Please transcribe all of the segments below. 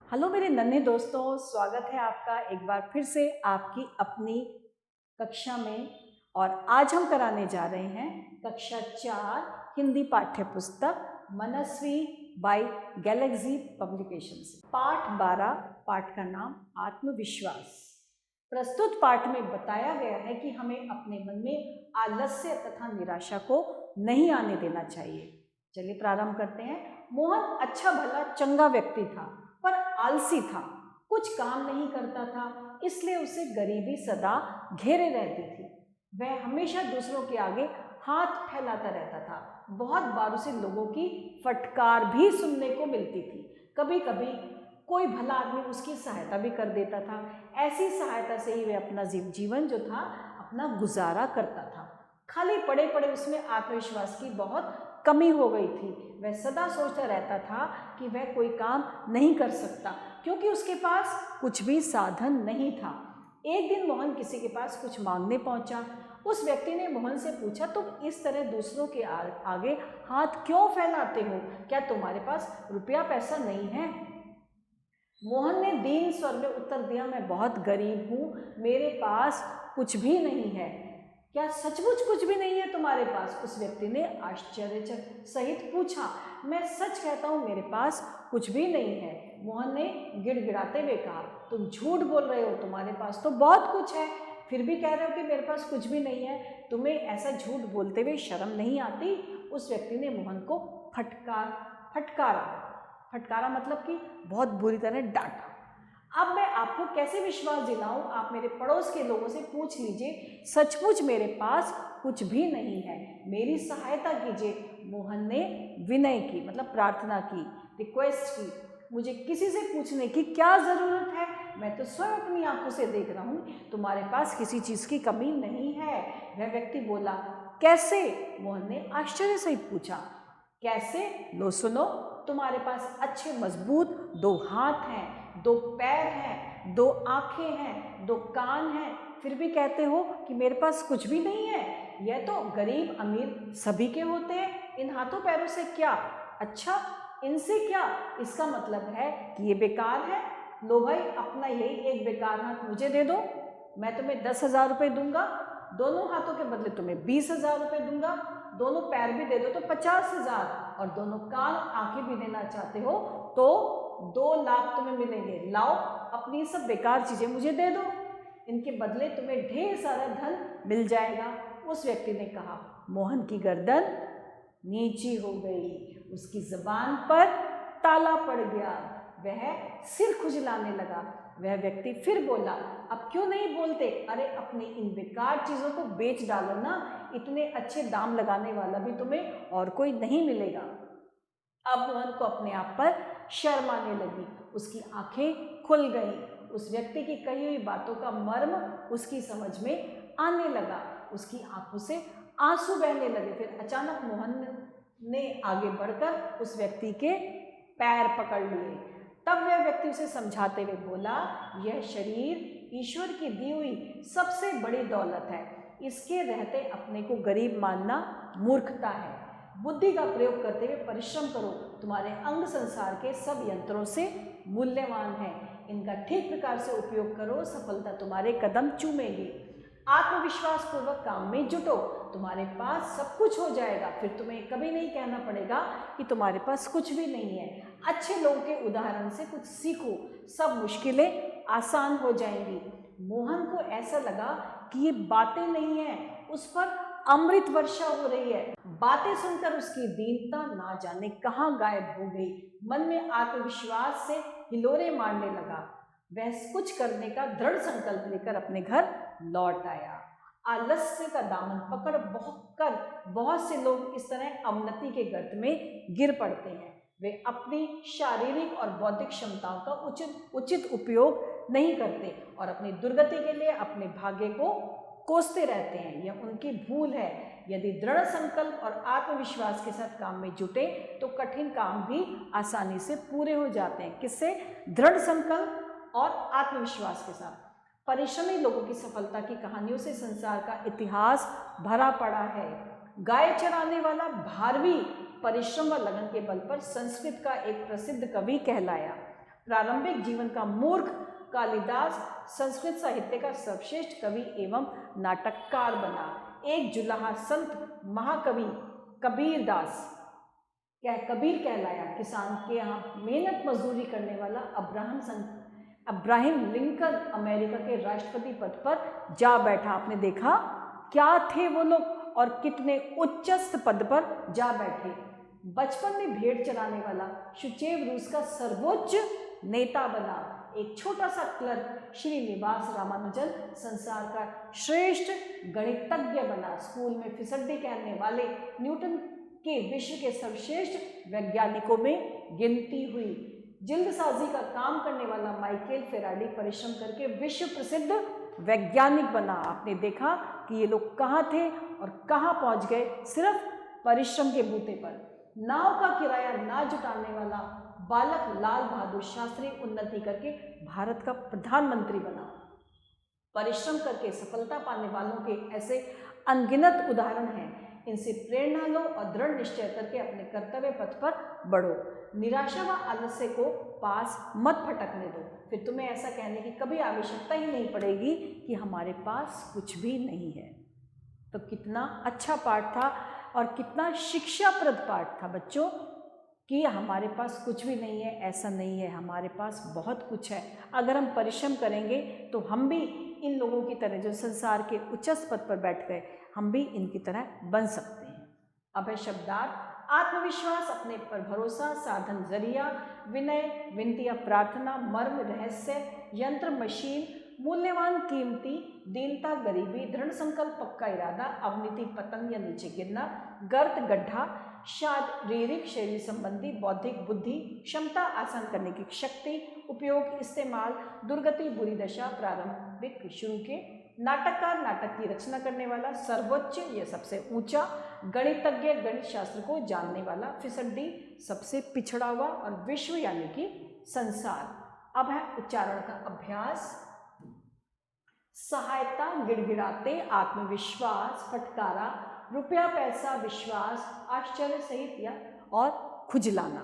Hello मेरे नन्हे दोस्तों, स्वागत है आपका एक बार फिर से आपकी अपनी कक्षा में। और आज हम कराने जा रहे हैं कक्षा 4 हिंदी पाठ्य पुस्तक मनस्वी बाय गैलेक्सी पब्लिकेशंस, पाठ 12। पाठ का नाम आत्मविश्वास। प्रस्तुत पाठ में बताया गया है कि हमें अपने मन में आलस्य तथा निराशा को नहीं आने देना चाहिए। चलिए प्रारंभ करते हैं। मोहन अच्छा भला चंगा व्यक्ति था, पर आलसी था, कुछ काम नहीं करता था, इसलिए उसे गरीबी सदा घेरे रहती थी। वह हमेशा दूसरों के आगे हाथ फैलाता रहता था। बहुत बार उसे लोगों की फटकार भी सुनने को मिलती थी। कभी कभी कोई भला आदमी उसकी सहायता भी कर देता था। ऐसी सहायता से ही वह अपना जीवन जो था अपना गुजारा करता था। खाली पड़े पड़े उसमें आत्मविश्वास की बहुत कमी हो गई थी। वह सदा सोचता रहता था कि वह कोई काम नहीं कर सकता, क्योंकि उसके पास कुछ भी साधन नहीं था। एक दिन मोहन किसी के पास कुछ मांगने पहुंचा। उस व्यक्ति ने मोहन से पूछा, तुम इस तरह दूसरों के आगे हाथ क्यों फैलाते हो? क्या तुम्हारे पास रुपया पैसा नहीं है? मोहन ने दीन स्वर में उत्तर दिया, मैं बहुत गरीब हूँ, मेरे पास कुछ भी नहीं है। क्या सचमुच कुछ भी नहीं है तुम्हारे पास? उस व्यक्ति ने आश्चर्य सहित पूछा। मैं सच कहता हूँ, मेरे पास कुछ भी नहीं है, मोहन ने गिड़गिड़ाते हुए कहा। तुम झूठ बोल रहे हो, तुम्हारे पास तो बहुत कुछ है, फिर भी कह रहे हो कि मेरे पास कुछ भी नहीं है। तुम्हें ऐसा झूठ बोलते हुए शर्म नहीं आती? उस व्यक्ति ने मोहन को फटकारा मतलब कि बहुत बुरी तरह डांटा। अब मैं आपको कैसे विश्वास दिलाऊं? आप मेरे पड़ोस के लोगों से पूछ लीजिए, सचमुच मेरे पास कुछ भी नहीं है, मेरी सहायता कीजिए। मोहन ने विनय की मतलब प्रार्थना की, रिक्वेस्ट की। मुझे किसी से पूछने की क्या ज़रूरत है? मैं तो स्वयं अपनी आंखों से देख रहा हूँ, तुम्हारे पास किसी चीज़ की कमी नहीं है। वह व्यक्ति बोला। कैसे? मोहन ने आश्चर्य सहित पूछा। कैसे? लो सुनो, तुम्हारे पास अच्छे मजबूत 2 हाथ हैं, 2 पैर हैं, 2 आंखें हैं, 2 कान हैं, फिर भी कहते हो कि मेरे पास कुछ भी नहीं है। यह तो गरीब अमीर सभी के होते हैं। इन हाथों पैरों से क्या? अच्छा, इनसे क्या? इसका मतलब है कि ये बेकार है। लो भाई, अपना यही एक बेकार हाथ मुझे दे दो, मैं तुम्हें 10,000 रुपये दूंगा। दोनों हाथों के बदले तुम्हें 20,000 रुपये दूंगा। दोनों पैर भी दे दो तो 50,000, और दोनों कान आंखें भी देना चाहते हो तो 2 लाख तुम्हें मिलेंगे। लाओ, अपनी सब बेकार चीजें मुझे दे दो, इनके बदले तुम्हें ढेर सारा धन मिल जाएगा। उस व्यक्ति ने कहा। मोहन की गर्दन नीची हो गई, उसकी जबान पर ताला पड़ गया, वह सिर खुजलाने लगा। वह व्यक्ति फिर बोला, अब क्यों नहीं बोलते? अरे अपनी इन बेकार चीज़ों को बेच डालो ना, इतने अच्छे दाम लगाने वाला भी तुम्हें और कोई नहीं मिलेगा। अब मोहन को अपने आप पर शर्म आने लगी, उसकी आंखें खुल गईं। उस व्यक्ति की कही हुई बातों का मर्म उसकी समझ में आने लगा। उसकी आंखों से आंसू बहने लगे। फिर अचानक मोहन ने आगे बढ़कर उस व्यक्ति के पैर पकड़ लिए। तब वह व्यक्ति उसे समझाते हुए बोला, यह शरीर ईश्वर की दी हुई सबसे बड़ी दौलत है, इसके रहते अपने को गरीब मानना मूर्खता है। बुद्धि का प्रयोग करते हुए परिश्रम करो, तुम्हारे अंग संसार के सब यंत्रों से मूल्यवान है, इनका ठीक प्रकार से उपयोग करो, सफलता तुम्हारे कदम चूमेगी। आत्मविश्वास पूर्वक काम में जुटो, तुम्हारे पास सब कुछ हो जाएगा, फिर तुम्हें कभी नहीं कहना पड़ेगा कि तुम्हारे पास कुछ भी नहीं है। अच्छे लोगों के उदाहरण से कुछ सीखो, सब मुश्किलें आसान हो जाएंगी। मोहन को ऐसा लगा कि ये बातें नहीं है, उस पर अमृत वर्षा हो रही है। बातें सुनकर उसकी दीनता ना जाने कहाँ गायब हो गई। मन में आत्मविश्वास से हिलोरे मारने लगा। वह कुछ करने का दृढ़ संकल्प लेकर अपने घर लौट आया। आलस्य का दामन पकड़ बहुत से लोग इस तरह अवनति के गर्त में गिर पड़ते हैं। वे अपनी शारीरिक और बौद्धिक क्षमताओं का उचित उपयोग नहीं करते और अपनी दुर्गति के लिए अपने भाग्य को कोसते रहते हैं। यह उनकी भूल है। यदि दृढ़ संकल्प और आत्मविश्वास के साथ काम में जुटे तो कठिन काम भी आसानी से पूरे हो जाते हैं। किससे? दृढ़ संकल्प और आत्मविश्वास के साथ। परिश्रमी लोगों की सफलता की कहानियों से संसार का इतिहास भरा पड़ा है। गाय चराने वाला भारवी परिश्रम व लगन के बल पर संस्कृत का एक प्रसिद्ध कवि कहलाया। प्रारंभिक जीवन का मूर्ख कालिदास संस्कृत साहित्य का सर्वश्रेष्ठ कवि एवं नाटककार बना। एक जुलाहा संत महाकवि कबीरदास कबीर कहलाया। किसान के यहाँ मेहनत मजदूरी करने वाला अब्राहम लिंकन अमेरिका के राष्ट्रपति पद पर जा बैठा। आपने देखा क्या थे वो लोग और कितने उच्चस्थ पद पर जा बैठे। बचपन में भेड़ चराने वाला शुचेव रूस का सर्वोच्च नेता बना। एक छोटा सा क्लर्क श्रीनिवास रामानुजन संसार का श्रेष्ठ गणितज्ञ बना। स्कूल में फिसड्डी कहने वाले न्यूटन के विश्व के सर्वश्रेष्ठ वैज्ञानिकों में गिनती हुई। जल्दसाजी का काम करने वाला माइकल फेराडे परिश्रम करके विश्व प्रसिद्ध वैज्ञानिक बना। आपने देखा कि ये लोग कहाँ थे और कहाँ पहुँच गए, सिर्फ परिश्रम के बूते पर। नाव का किराया ना जुटाने वाला बालक लाल बहादुर शास्त्री उन्नति करके भारत का प्रधानमंत्री बना। परिश्रम करके सफलता पाने वालों के ऐसे अनगिनत उदाहरण हैं। इनसे प्रेरणा लो और दृढ़ निश्चय करके अपने कर्तव्य पथ पर बढ़ो। निराशा व आलस्य को पास मत भटकने दो, फिर तुम्हें ऐसा कहने की कभी आवश्यकता ही नहीं पड़ेगी कि हमारे पास कुछ भी नहीं है। तो कितना अच्छा पाठ था और कितना शिक्षाप्रद पाठ था बच्चों, कि हमारे पास कुछ भी नहीं है ऐसा नहीं है, हमारे पास बहुत कुछ है। अगर हम परिश्रम करेंगे तो हम भी इन लोगों की तरह जो संसार के उच्चस्थ पद पर बैठ गए, हम भी इनकी तरह बन सकते हैं। अब है शब्दार्थ। आत्मविश्वास, अपने पर भरोसा, साधन जरिया, विनय, विनती या प्रार्थना, मर्म, रहस्य, यंत्र, मशीन, मूल्यवान, कीमती, दीनता, गरीबी, दृढ़ संकल्प, पक्का इरादा, अवनीति, पतन या नीचे गिरना, गर्त, गड्ढा, शारीरिक शरीर संबंधी, बौद्धिक, बुद्धि, क्षमता, आसान करने की शक्ति, उपयोग, इस्तेमाल, दुर्गति, बुरी दशा, प्रारंभिक, शुरू के, नाटककार, नाटक की रचना करने वाला, सर्वोच्च या सबसे ऊंचा, गणितज्ञ, गणित शास्त्र को जानने वाला, फिसड्डी, सबसे पिछड़ा हुआ, और विश्व यानी कि संसार। अब है उच्चारण का अभ्यास। सहायता, गिड़गिड़ाते, आत्मविश्वास, फटकारा, रुपया, पैसा, विश्वास, आश्चर्य सहित या और खुजलाना।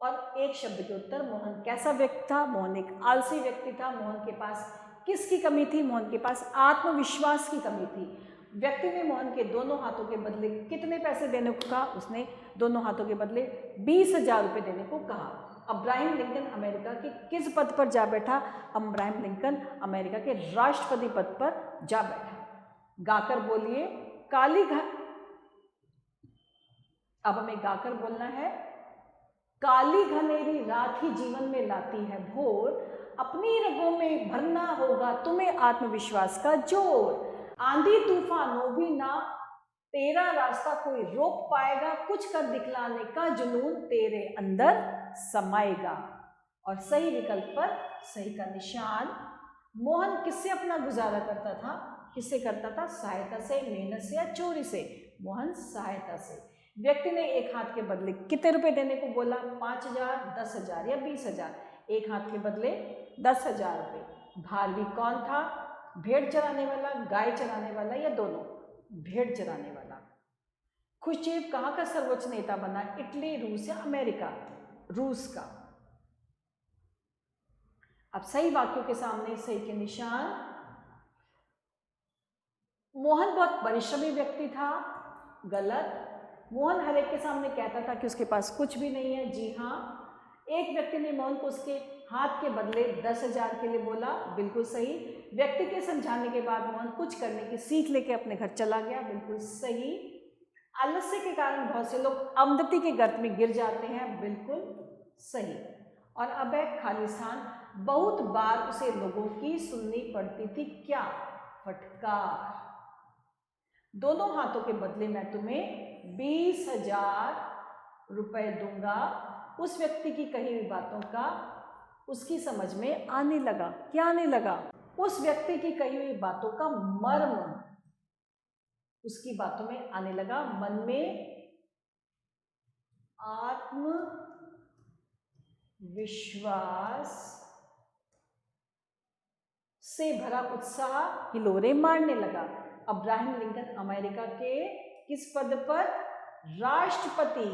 और एक शब्द के उत्तर। मोहन कैसा व्यक्ति था? मोहन एक आलसी व्यक्ति था। मोहन के पास किसकी कमी थी? मोहन के पास आत्मविश्वास की कमी थी। व्यक्ति ने मोहन के दोनों हाथों के बदले कितने पैसे देने को कहा? उसने दोनों हाथों के बदले 20,000 रुपये देने को कहा। अब्राहम लिंकन अमेरिका के किस पद पर जा बैठा? अब्राहम लिंकन अमेरिका के राष्ट्रपति पद पर जा बैठा। गाकर बोलिए, काली अब हमें गाकर बोलना है। काली घनेरी रात ही जीवन में लाती है भोर, अपनी रगों में भरना होगा तुम्हें आत्मविश्वास का जोर। आंधी तूफानों भी ना तेरा रास्ता कोई रोक पाएगा, कुछ कर दिखलाने का जुनून तेरे अंदर समाएगा। और सही विकल्प पर सही का निशान। मोहन किससे अपना गुजारा करता था? किससे करता था? सहायता से, मेहनत से या चोरी से? मोहन सहायता से। व्यक्ति ने एक हाथ के बदले कितने रुपए देने को बोला? 5,000, 10,000 या 20,000? एक हाथ के बदले 10,000 रुपये। भारवी कौन था? भेड़ चराने वाला, गाय चराने वाला या दोनों? भेड़ चराने वाला। खुश्चेव कहाँ का सर्वोच्च नेता बना? इटली, रूस या अमेरिका? रूस का। अब सही वाक्यों के सामने सही के निशान। मोहन बहुत परिश्रमी व्यक्ति था। गलत। मोहन हर एक के सामने कहता था कि उसके पास कुछ भी नहीं है। जी हाँ। एक व्यक्ति ने मोहन को उसके हाथ के बदले 10,000 के लिए बोला। बिल्कुल सही। व्यक्ति के समझाने के बाद मोहन कुछ करने की सीख लेके अपने घर चला गया। बिल्कुल सही। आलस्य के कारण बहुत से लोग अवनति के गर्त में गिर जाते हैं। बिल्कुल सही। और अब है खाली स्थान। बहुत बार उसे लोगों की सुननी पड़ती थी क्या? फटकार। दोनों हाथों के बदले मैं तुम्हें 20,000 रुपए दूंगा। उस व्यक्ति की कही हुई बातों का उसकी समझ में आने लगा। क्या आने लगा? उस व्यक्ति की कही हुई बातों का मर्म उसकी बातों में आने लगा। मन में आत्मविश्वास से भरा उत्साह हिलोरे मारने लगा। अब्राहम लिंकन अमेरिका के किस पद पर? राष्ट्रपति।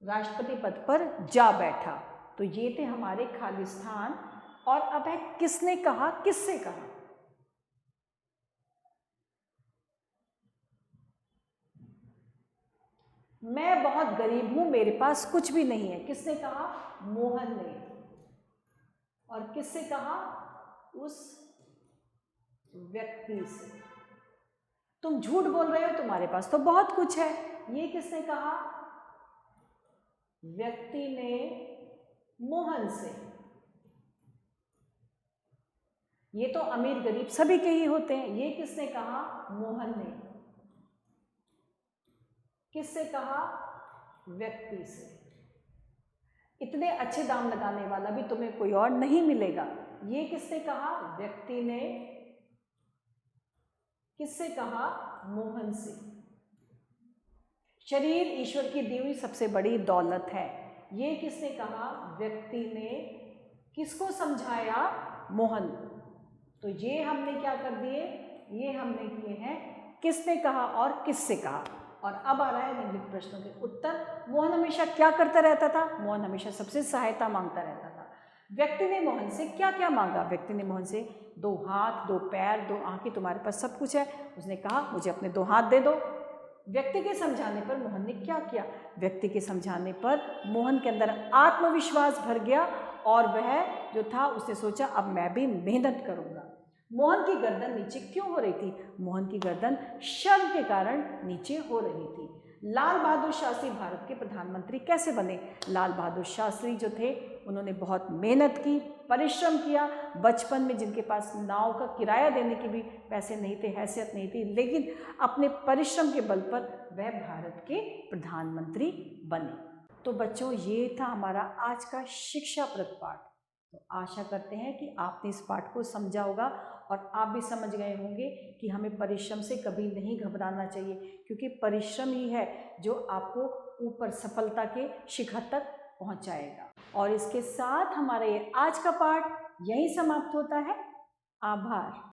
राष्ट्रपति पद पर जा बैठा। तो ये थे हमारे खालिस्तान। और अब है किसने कहा, किससे कहा। मैं बहुत गरीब हूं, मेरे पास कुछ भी नहीं है, किसने कहा, मोहन ने। और किससे कहा, उस व्यक्ति से। तुम झूठ बोल रहे हो, तुम्हारे पास तो बहुत कुछ है, ये किसने कहा, व्यक्ति ने मोहन से। ये तो अमीर गरीब सभी के ही होते हैं, ये किसने कहा, मोहन ने। किससे कहा, व्यक्ति से। इतने अच्छे दाम लगाने वाला भी तुम्हें कोई और नहीं मिलेगा, ये किसने कहा, व्यक्ति ने। किससे कहा, मोहन से। शरीर ईश्वर की दी हुई सबसे बड़ी दौलत है, ये किसने कहा, व्यक्ति ने। किसको समझाया, मोहन। तो ये हमने क्या कर दिए, ये हमने किए हैं किसने कहा और किससे कहा। और अब आ रहा है निम्नलिखित प्रश्नों के उत्तर। मोहन हमेशा क्या करता रहता था, मोहन हमेशा सबसे सहायता मांगता रहता था। व्यक्ति ने मोहन से क्या क्या मांगा, व्यक्ति ने मोहन से 2 हाथ 2 पैर 2 आंखें, तुम्हारे पास सब कुछ है। उसने कहा मुझे अपने 2 हाथ दे दो। व्यक्ति के समझाने पर मोहन ने क्या किया, व्यक्ति के समझाने पर मोहन के अंदर आत्मविश्वास भर गया और वह जो था उसने सोचा अब मैं भी मेहनत करूंगा। मोहन की गर्दन नीचे क्यों हो रही थी, मोहन की गर्दन शर्म के कारण नीचे हो रही थी। लाल बहादुर शास्त्री भारत के प्रधानमंत्री कैसे बने, लाल बहादुर शास्त्री जो थे उन्होंने बहुत मेहनत की, परिश्रम किया। बचपन में जिनके पास नाव का किराया देने के भी पैसे नहीं थे, हैसियत नहीं थी, लेकिन अपने परिश्रम के बल पर वह भारत के प्रधानमंत्री बने। तो बच्चों ये था हमारा आज का शिक्षाप्रद पाठ। तो आशा करते हैं कि आपने इस पाठ को समझा होगा और आप भी समझ गए होंगे कि हमें परिश्रम से कभी नहीं घबराना चाहिए, क्योंकि परिश्रम ही है जो आपको ऊपर सफलता के शिखर तक पहुंचाएगा। और इसके साथ हमारा ये आज का पाठ यहीं समाप्त होता है। आभार।